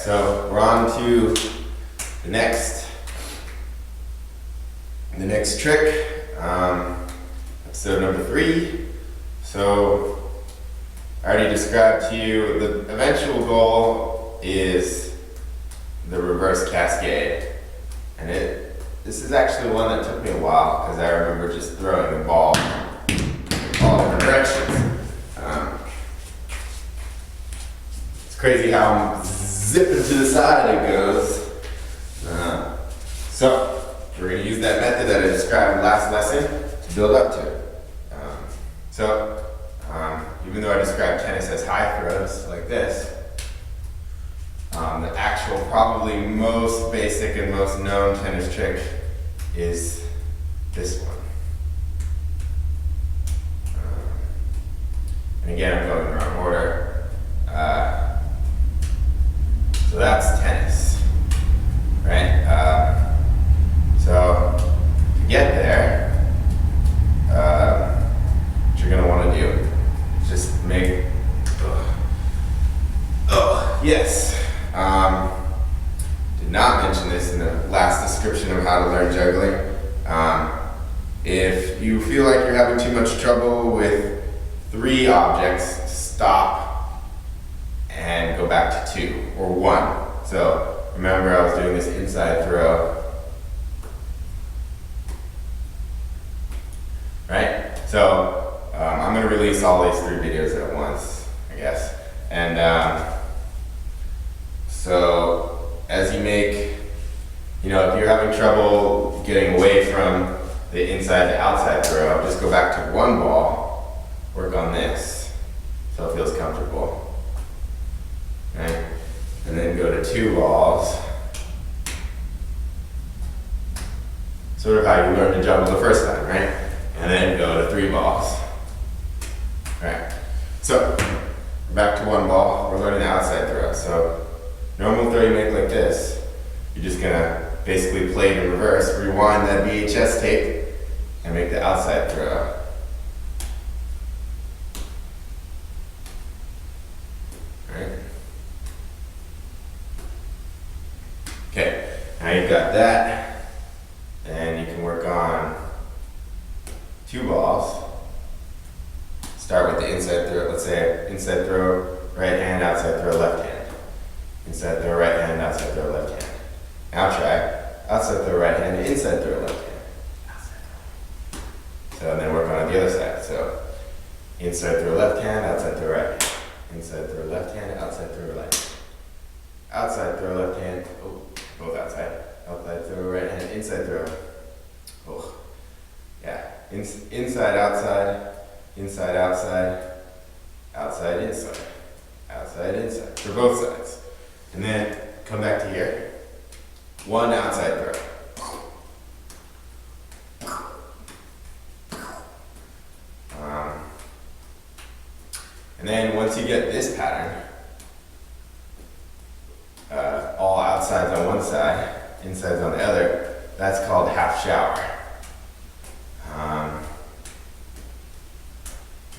so we're on to the next trick, episode number 3. So I already described to you the eventual goal is the reverse cascade, and this is actually one that took me a while because I remember just throwing the ball in all different directions. It's crazy how zipping to the side it goes. So we're going to use that method that I described last lesson to build up to it. Even though I described tennis as high throws like this, the actual probably most basic and most known tennis trick is this one. And again, I'm going in the wrong order. So that's tennis, right? So to get there, what you're going to want to do is just make, yes. Did not mention this in the last description of how to learn juggling. If you feel like you're having too much trouble with 3 objects, stop and go back to 2 or 1. So remember, I was doing this inside throw. Right? So I'm going to release all these 3 videos at once, I guess. And so as you make, if you're having trouble getting away from the inside to outside throw, just go back to 1 ball, work on this so it feels comfortable. Right? And then go to 2 balls. Sort of how you learned to juggle the first time, right? And then go to 3 balls. Right. So back to 1 ball. We're learning the outside throw. So normal throw you make like this, you're just gonna basically play it in reverse, rewind that VHS tape, and make the outside throw. Right. Okay. Now you've got that, and you can work on 2 balls. Start with the inside throw. Let's say inside throw, right hand, outside throw, left hand. Inside throw, right hand, outside throw, left hand. Now try outside throw, right hand, inside throw, left hand. Outside throw. So then work on the other side. So inside throw, left hand, outside throw, right hand. Inside throw, left hand, outside throw, right hand. Outside throw, left hand. Oh, both outside. Outside throw, right hand, inside throw. Oh, yeah. Inside, outside, inside, outside, outside, inside, outside, inside, for both sides. And then come back to here. 1 outside throw. And then once you get this pattern, all outsides on one side, insides on the other, that's called half shower.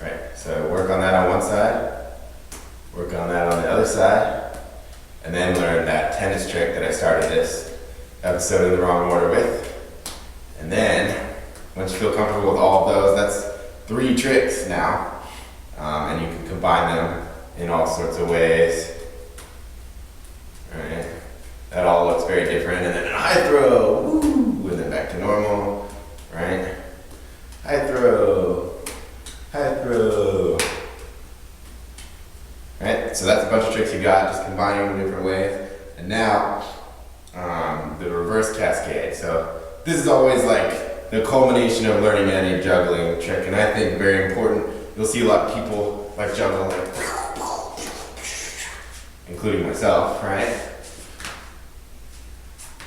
Right, so work on that on one side, work on that on the other side, and then learn that tennis trick that I started this episode in the wrong order with. And then, once you feel comfortable with all of those, that's 3 tricks now. And you can combine them in all sorts of ways. Right? That all looks very different. And then a high throw, woo, and then back to normal. Right? High throw, high throw. Right? So that's a bunch of tricks you got, just combining them in different ways. And now, the reverse cascade. So this is always like the culmination of learning any juggling trick, and I think very important. You'll see a lot of people like juggle, like, including myself, right?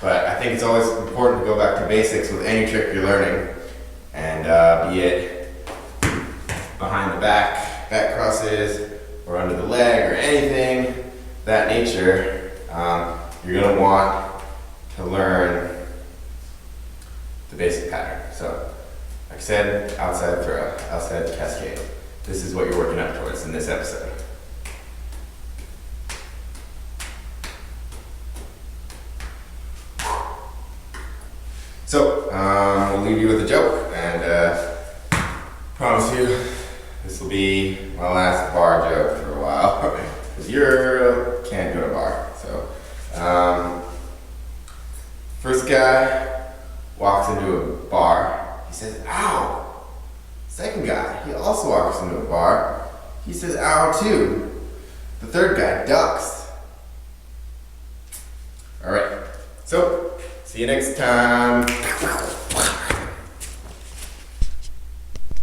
But I think it's always important to go back to basics with any trick you're learning, and be it behind the back crosses, or under the leg, or anything that nature. You're going to want to learn the basic pattern. So, like I said, outside throw, outside cascade. This is what you're working up towards in this episode. we'll leave you with a joke, and promise you this will be my last bar joke for a while, because you can't go to a bar. So, first guy walks into a bar. He says, "Ow!" Second guy, he also walks into a bar. He says, "Ow!" too. The third guy ducks. All right. So, see you next time.